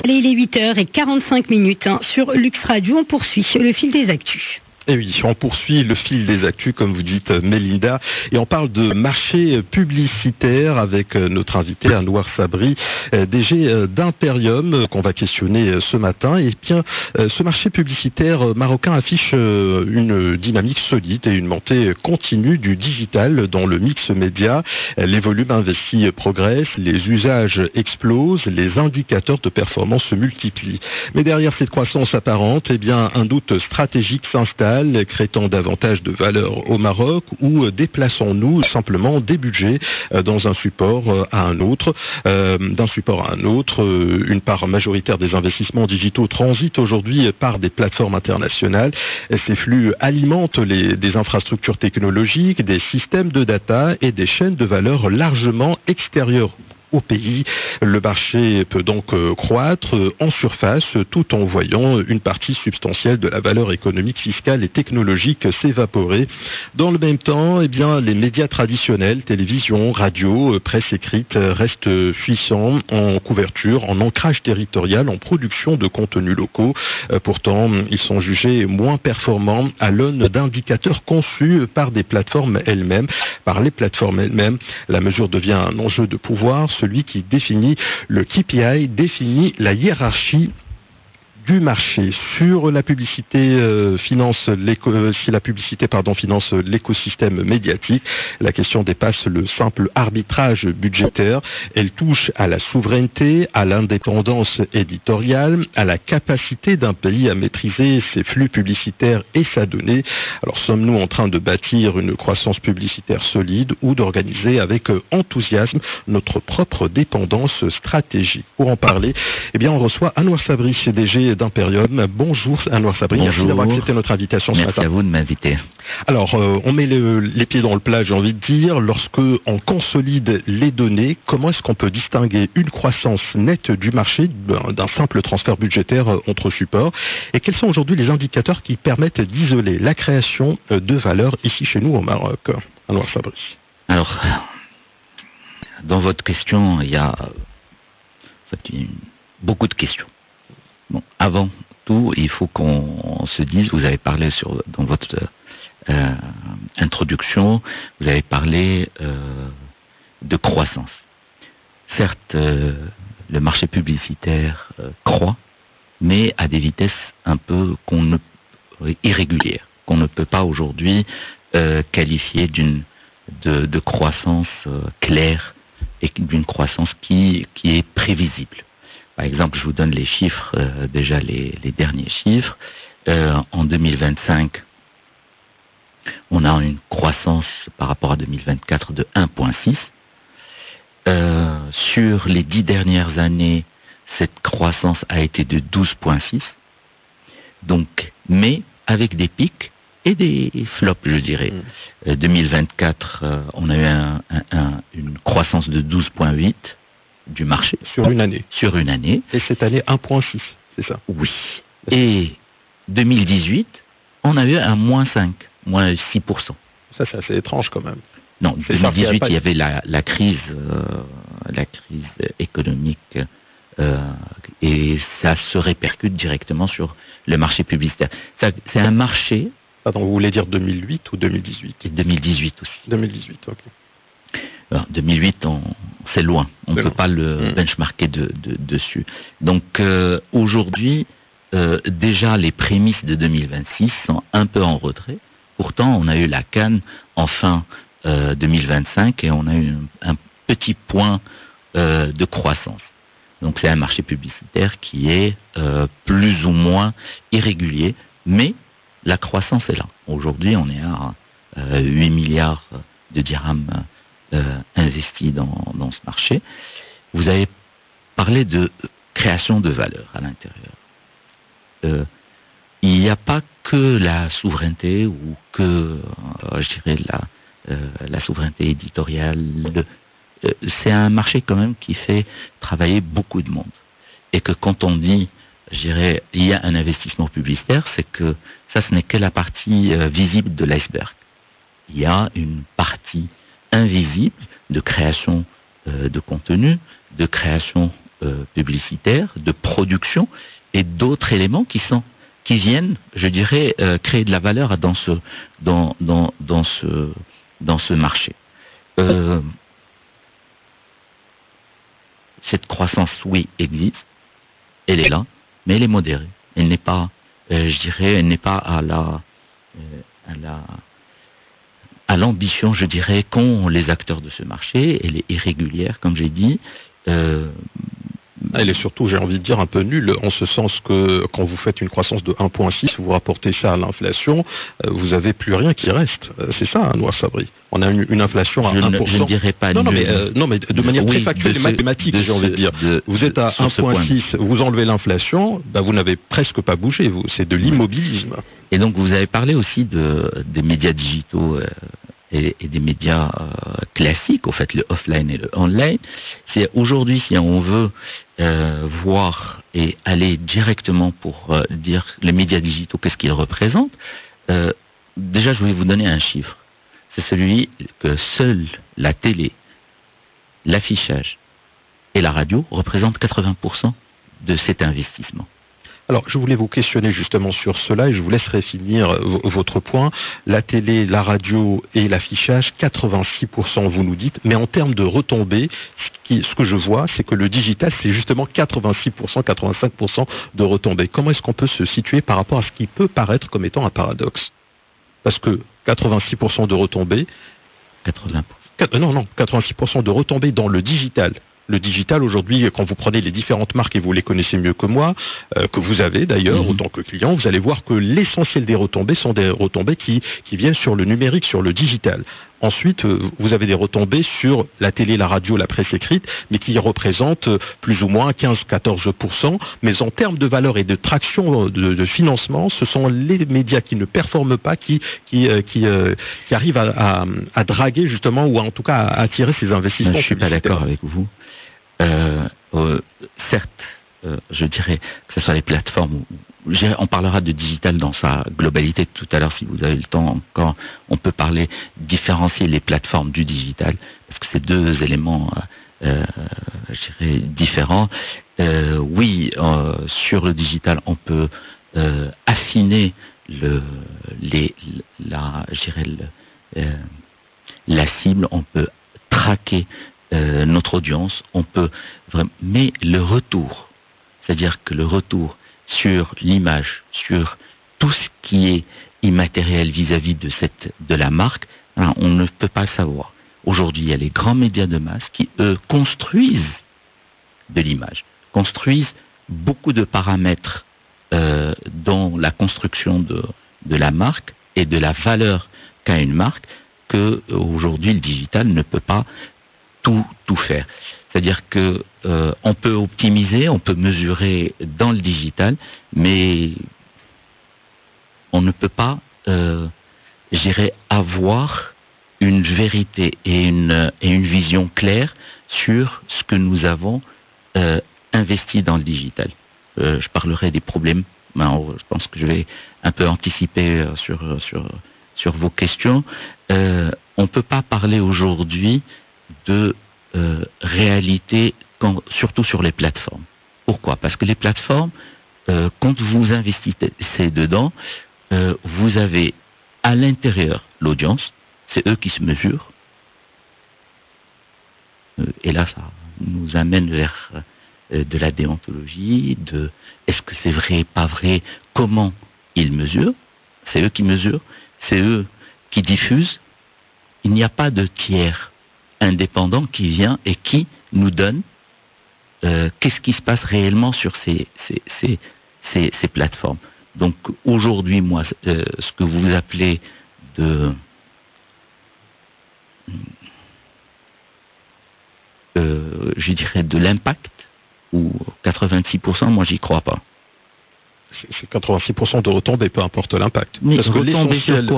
Il est 8h45 sur Lux Radio. On poursuit le fil des actus. Et oui, on poursuit le fil des actus, comme vous dites, Mélinda, et on parle de marché publicitaire avec notre invité Anouar Sabri, DG d'Imperium, qu'on va questionner ce matin. Et bien, ce marché publicitaire marocain affiche une dynamique solide et une montée continue du digital dans le mix média. Les volumes investis progressent, les usages explosent, les indicateurs de performance se multiplient. Mais derrière cette croissance apparente, eh bien, un doute stratégique s'installe, créant davantage de valeur au Maroc, ou déplaçons-nous simplement des budgets dans un support à un autre, d'un support à un autre. Une part majoritaire des investissements digitaux transitent aujourd'hui par des plateformes internationales. Ces flux alimentent des infrastructures technologiques, des systèmes de data et des chaînes de valeur largement extérieures au pays. Le marché peut donc croître en surface tout en voyant une partie substantielle de la valeur économique, fiscale et technologique s'évaporer. Dans le même temps, eh bien, les médias traditionnels, télévision, radio, presse écrite, restent puissants en couverture, en ancrage territorial, en production de contenus locaux. Pourtant, ils sont jugés moins performants à l'aune d'indicateurs conçus par des plateformes elles-mêmes. Par les plateformes elles-mêmes, la mesure devient un enjeu de pouvoir. Celui qui définit le KPI définit la hiérarchie du marché. Sur la publicité si la publicité finance l'écosystème médiatique, la question dépasse le simple arbitrage budgétaire. Elle touche à la souveraineté, à l'indépendance éditoriale, à la capacité d'un pays à maîtriser ses flux publicitaires et sa donnée. Alors sommes-nous en train de bâtir une croissance publicitaire solide ou d'organiser avec enthousiasme notre propre dépendance stratégique? Pour en parler, eh bien, on reçoit Anouar Sabri, DG d'Imperium. Bonjour Anouar Sabri, merci d'avoir accepté notre invitation ce matin. Merci à vous de m'inviter. Alors, on met les pieds dans le plat, j'ai envie de dire. Lorsque on consolide les données, comment est-ce qu'on peut distinguer une croissance nette du marché d'un simple transfert budgétaire entre supports? Et quels sont aujourd'hui les indicateurs qui permettent d'isoler la création de valeur ici chez nous au Maroc? Anouar Sabri. Alors, dans votre question, il y a beaucoup de questions. Bon, avant tout, il faut qu'on se dise, vous avez parlé dans votre introduction, vous avez parlé de croissance. Certes, le marché publicitaire croît, mais à des vitesses un peu irrégulières, qu'on ne peut pas aujourd'hui qualifier de croissance claire et d'une croissance qui est prévisible. Par exemple, je vous donne les chiffres, déjà les derniers chiffres. En 2025, on a une croissance par rapport à 2024 de 1,6. Sur les 10 dernières années, cette croissance a été de 12,6. Donc, mais avec des pics et des flops, je dirais. 2024, on a eu une croissance de 12,8. du marché. Sur une année. Sur une année. Et cette année, 1,6, c'est ça? Oui. Et 2018, on a eu un moins 5, moins 6%. Ça, c'est assez étrange quand même. Non, 2018, il y avait la crise économique, et ça se répercute directement sur le marché publicitaire. C'est un marché... Pardon, vous voulez dire 2008 ou 2018? Et 2018 aussi. 2018, ok. Alors, 2008, c'est loin. On ne peut pas le benchmarker dessus. Donc, aujourd'hui, déjà, les prémices de 2026 sont un peu en retrait. Pourtant, on a eu la CAN en fin 2025 et on a eu un petit point de croissance. Donc, c'est un marché publicitaire qui est plus ou moins irrégulier, mais la croissance est là. Aujourd'hui, on est à 8 milliards de dirhams investis dans ce marché. Vous avez parlé de création de valeur à l'intérieur. Il n'y a pas que la souveraineté ou que, je dirais, la souveraineté éditoriale. C'est un marché quand même qui fait travailler beaucoup de monde. Et que quand on dit, je dirais, il y a un investissement publicitaire, c'est que ça, ce n'est que la partie visible de l'iceberg. Il y a une partie invisible de création de contenu, de création publicitaire, de production et d'autres éléments qui viennent, je dirais, créer de la valeur dans ce marché. Cette croissance, oui, existe, elle est là, mais elle est modérée. Elle n'est pas, elle n'est pas à l'ambition, je dirais, qu'ont les acteurs de ce marché. Elle est irrégulière, comme j'ai dit. Elle est surtout, j'ai envie de dire, un peu nulle, en ce sens que quand vous faites une croissance de 1,6, vous rapportez ça à l'inflation, vous n'avez plus rien qui reste. C'est ça, Anouar Sabri. On a une inflation à 1%. Je ne dirais pas non, mais de manière très factuelle et mathématique, j'ai envie de dire. Vous êtes à 1,6, vous enlevez l'inflation, vous n'avez presque pas bougé. C'est de l'immobilisme. Et donc, vous avez parlé aussi des médias digitaux et des médias classiques, au fait, le offline et le online. C'est aujourd'hui, si on veut voir et aller directement pour dire les médias digitaux, qu'est-ce qu'ils représentent, déjà, je vais vous donner un chiffre. C'est celui que seule la télé, l'affichage et la radio représentent 80% de cet investissement. Alors, je voulais vous questionner justement sur cela et je vous laisserai finir votre point. La télé, la radio et l'affichage, 86%, vous nous dites, mais en termes de retombées, ce que je vois, c'est que le digital, c'est justement 86%, 85% de retombées. Comment est-ce qu'on peut se situer par rapport à ce qui peut paraître comme étant un paradoxe? Parce que 86% de retombées... 86% de retombées dans le digital. Le digital, aujourd'hui, quand vous prenez les différentes marques, et vous les connaissez mieux que moi, que vous avez d'ailleurs, autant que client, vous allez voir que l'essentiel des retombées sont des retombées qui viennent sur le numérique, sur le digital. Ensuite, vous avez des retombées sur la télé, la radio, la presse écrite, mais qui représentent plus ou moins 15-14%. Mais en termes de valeur et de traction de financement, ce sont les médias qui ne performent pas, qui arrivent à draguer justement, ou en tout cas à attirer ces investissements. Je ne suis pas d'accord avec vous. Certes, je dirais que ce soit les plateformes, on parlera de digital dans sa globalité tout à l'heure si vous avez le temps encore. On peut différencier les plateformes du digital parce que c'est deux éléments, je dirais, différents. Oui, sur le digital, on peut affiner la cible, on peut traquer notre audience, on peut vraiment, mais le retour, c'est-à-dire que le retour sur l'image, sur tout ce qui est immatériel vis-à-vis de la marque, hein, on ne peut pas le savoir. Aujourd'hui, il y a les grands médias de masse qui, eux, construisent de l'image, construisent beaucoup de paramètres dans la construction de la marque et de la valeur qu'a une marque, que aujourd'hui le digital ne peut pas tout faire. C'est-à-dire que on peut optimiser, on peut mesurer dans le digital, mais on ne peut pas, avoir une vérité et une vision claire sur ce que nous avons investi dans le digital. Je parlerai des problèmes. Je pense que je vais un peu anticiper sur vos questions. On ne peut pas parler aujourd'hui de réalité, surtout sur les plateformes. Pourquoi? Parce que les plateformes, quand vous investissez dedans, vous avez à l'intérieur l'audience, c'est eux qui se mesurent. Et là, ça nous amène vers de la déontologie, de est-ce que c'est vrai, pas vrai, comment ils mesurent. C'est eux qui mesurent, c'est eux qui diffusent. Il n'y a pas de tiers indépendant qui vient et qui nous donne qu'est-ce qui se passe réellement sur ces plateformes. Donc aujourd'hui, moi, ce que vous appelez je dirais de l'impact, ou 86%, moi j'y crois pas. C'est 86% de retombées, peu importe l'impact. Mais parce que l'essentiel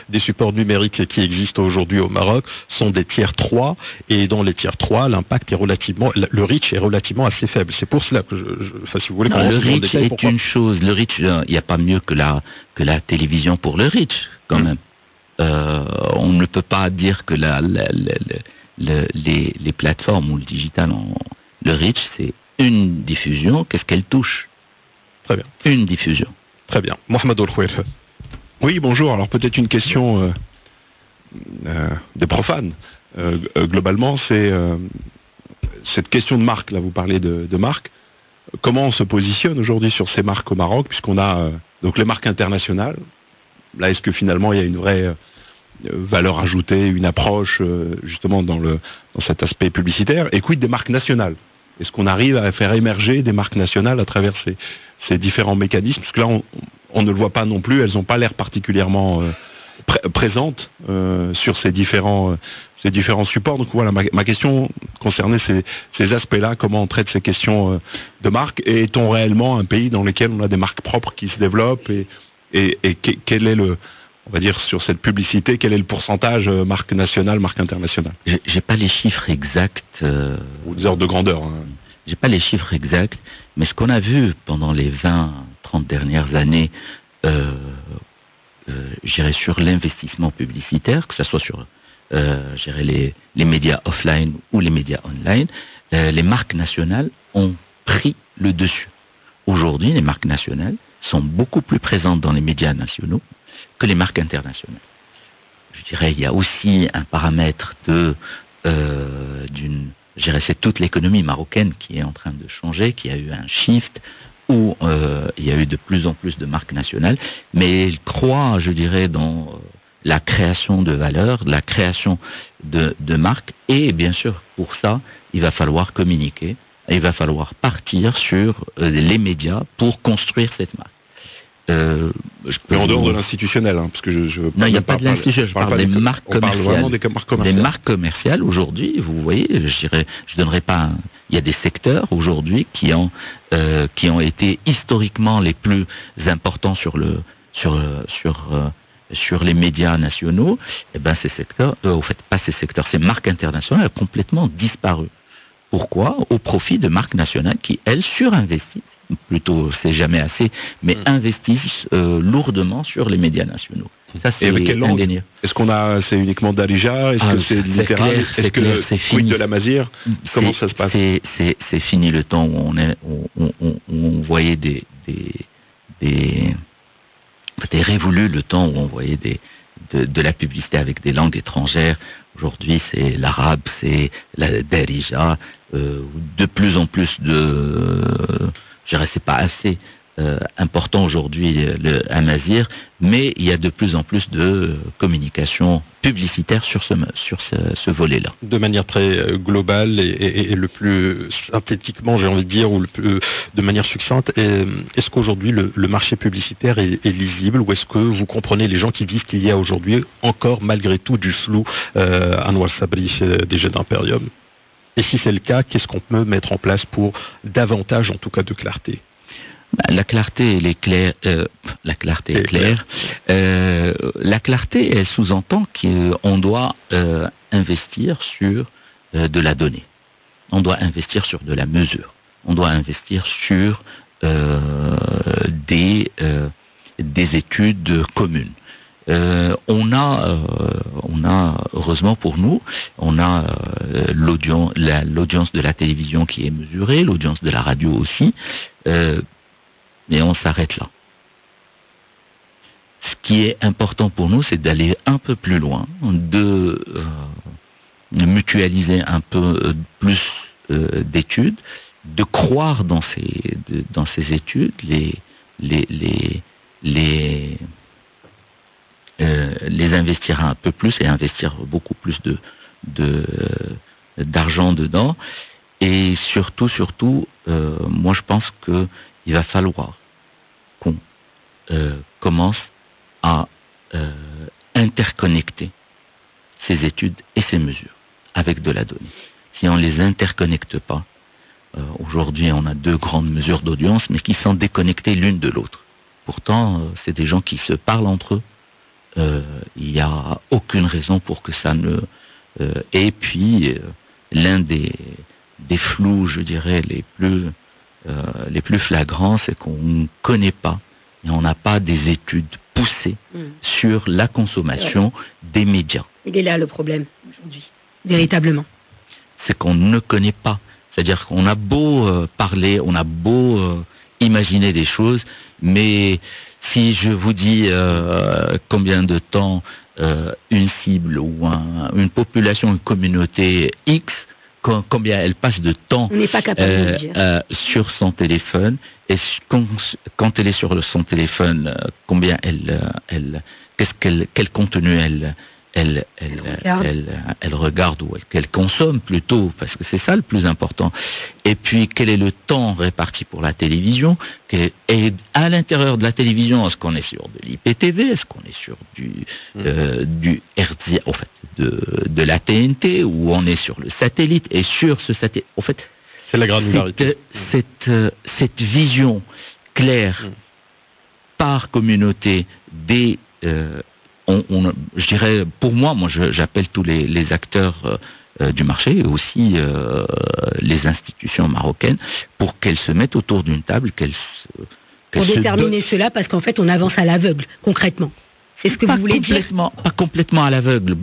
des supports numériques qui existent aujourd'hui au Maroc sont des tiers 3, et dans les tiers 3, l'impact est le reach est relativement assez faible. C'est pour cela que si vous voulez, le reach est une chose. Le reach, il n'y a pas mieux que la télévision pour le reach, quand même. On ne peut pas dire que les plateformes ou le digital, le reach, c'est Une diffusion, qu'est-ce qu'elle touche? Très bien. Une diffusion. Très bien. Mohamed Al-Khouef. Oui, bonjour. Alors peut-être une question des profanes. Globalement, c'est cette question de marque. Là, vous parlez de marque. Comment on se positionne aujourd'hui sur ces marques au Maroc, puisqu'on a donc les marques internationales. Là, est-ce que finalement il y a une vraie valeur ajoutée, une approche justement dans cet aspect publicitaire? Et quid des marques nationales? Est-ce qu'on arrive à faire émerger des marques nationales à travers ces différents mécanismes? Parce que là, on ne le voit pas non plus, elles n'ont pas l'air particulièrement présentes sur ces différents supports. Donc voilà, ma question concernait ces aspects-là, comment on traite ces questions de marque, et est-on réellement un pays dans lequel on a des marques propres qui se développent, et quel est on va dire, sur cette publicité, quel est le pourcentage marque nationale, marque internationale? J'ai pas les chiffres exacts. Ou des ordres de grandeur. Hein. J'ai pas les chiffres exacts, mais ce qu'on a vu pendant les 20-30 dernières années, j'irais sur l'investissement publicitaire, que ce soit sur les médias offline ou les médias online, les marques nationales ont pris le dessus. Aujourd'hui, les marques nationales sont beaucoup plus présentes dans les médias nationaux que les marques internationales. Je dirais, il y a aussi un paramètre c'est toute l'économie marocaine qui est en train de changer, qui a eu un shift où il y a eu de plus en plus de marques nationales, mais ils croient, je dirais, dans la création de valeur, la création de marques, et bien sûr, pour ça, il va falloir communiquer, il va falloir partir sur les médias pour construire cette marque. Mais en dehors de l'institutionnel, hein, parce que non, il n'y a pas de l'institutionnel. Je parle des marques commerciales. On parle vraiment des marques commerciales. Des marques commerciales aujourd'hui, vous voyez, je donnerai pas. Il y a des secteurs aujourd'hui qui ont été historiquement les plus importants sur les médias nationaux. Et ben ces secteurs, ces marques internationales ont complètement disparu. Pourquoi? Au profit de marques nationales qui, elles, surinvestissent. Plutôt, c'est jamais assez, mais investissent lourdement sur les médias nationaux. Ça, c'est indéniable. Est-ce c'est uniquement Darija? Est-ce que c'est littéral? Est-ce que c'est fini de la Mazir? Comment ça se passe? C'est fini le temps où on voyait c'était révolu le temps où on voyait de la publicité avec des langues étrangères. Aujourd'hui, c'est l'arabe, c'est la Darija, de plus en plus je dirais, c'est pas assez important aujourd'hui le Amazir, mais il y a de plus en plus de communication publicitaire sur ce volet-là. De manière très globale et le plus synthétiquement, j'ai envie de dire, ou de manière succincte, est-ce qu'aujourd'hui le marché publicitaire est lisible, ou est-ce que vous comprenez les gens qui disent qu'il y a aujourd'hui encore malgré tout du flou à Anwar Sabri des Jeux d'Imperium? Et si c'est le cas, qu'est-ce qu'on peut mettre en place pour davantage, en tout cas, de clarté? La clarté, elle est claire. La clarté est claire. La clarté, elle sous-entend qu'on doit investir sur de la donnée. On doit investir sur de la mesure. On doit investir sur des études communes. On a heureusement pour nous, on a l'audience de la télévision qui est mesurée, l'audience de la radio aussi, mais on s'arrête là. Ce qui est important pour nous, c'est d'aller un peu plus loin, de mutualiser un peu plus d'études, de croire dans ces études, les investir un peu plus et investir beaucoup plus d'argent dedans. Et surtout, moi je pense qu'il va falloir qu'on commence à interconnecter ces études et ces mesures avec de la donnée. Si on les interconnecte pas, aujourd'hui on a 2 grandes mesures d'audience, mais qui sont déconnectées l'une de l'autre. Pourtant, c'est des gens qui se parlent entre eux. Il n'y a aucune raison pour que ça ne... et puis, l'un des flous, je dirais, les plus flagrants, c'est qu'on ne connaît pas, et on n'a pas des études poussées sur la consommation des médias. Il est là le problème, aujourd'hui, véritablement. C'est qu'on ne connaît pas C'est-à-dire qu'on a beau parler, on a beau imaginer des choses, mais si je vous dis combien de temps une cible ou une population, une communauté X, combien elle passe de temps on n'est pas capable de le dire. Sur son téléphone, et quand elle est sur son téléphone, combien quel contenu elle regarde ou qu'elle consomme plutôt, parce que c'est ça le plus important. Et puis, quel est le temps réparti pour la télévision? Et à l'intérieur de la télévision, est-ce qu'on est sur de l'IPTV? Est-ce qu'on est sur du RTL, en fait, de la TNT, ou on est sur le satellite? Et sur ce satellite, en fait, c'est la granularité. Cette vision claire par communauté des je dirais, pour moi j'appelle tous les acteurs du marché, et aussi les institutions marocaines, pour qu'elles se mettent autour d'une table, pour déterminer cela, parce qu'en fait on avance à l'aveugle, concrètement. C'est ce que vous voulez dire? Pas complètement à l'aveugle.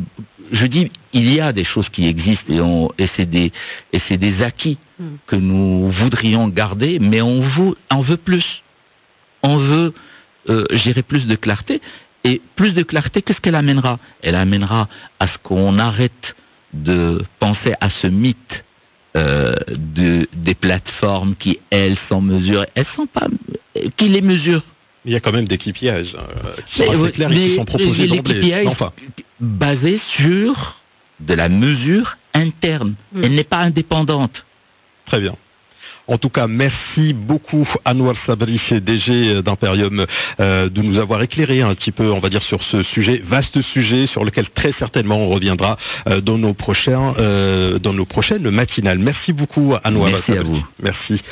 Je dis, il y a des choses qui existent, et c'est des acquis que nous voudrions garder, mais on veut plus. On veut, je dirais, plus de clarté. Et plus de clarté, qu'est-ce qu'elle amènera? Elle amènera à ce qu'on arrête de penser à ce mythe des plateformes qui, elles, sont mesurées. Elles sont pas... Qui les mesurent? Il y a quand même des KPIs qui sont assez clairs et qui sont proposés d'emblée. Enfin, basés sur de la mesure interne. Elle n'est pas indépendante. Très bien. En tout cas, merci beaucoup Anouar Sabri, DG d'Imperium, de nous avoir éclairé un petit peu, on va dire, sur ce sujet, vaste sujet, sur lequel très certainement on reviendra dans nos prochaines matinales. Merci beaucoup Anouar Sabri. Merci à vous. Merci.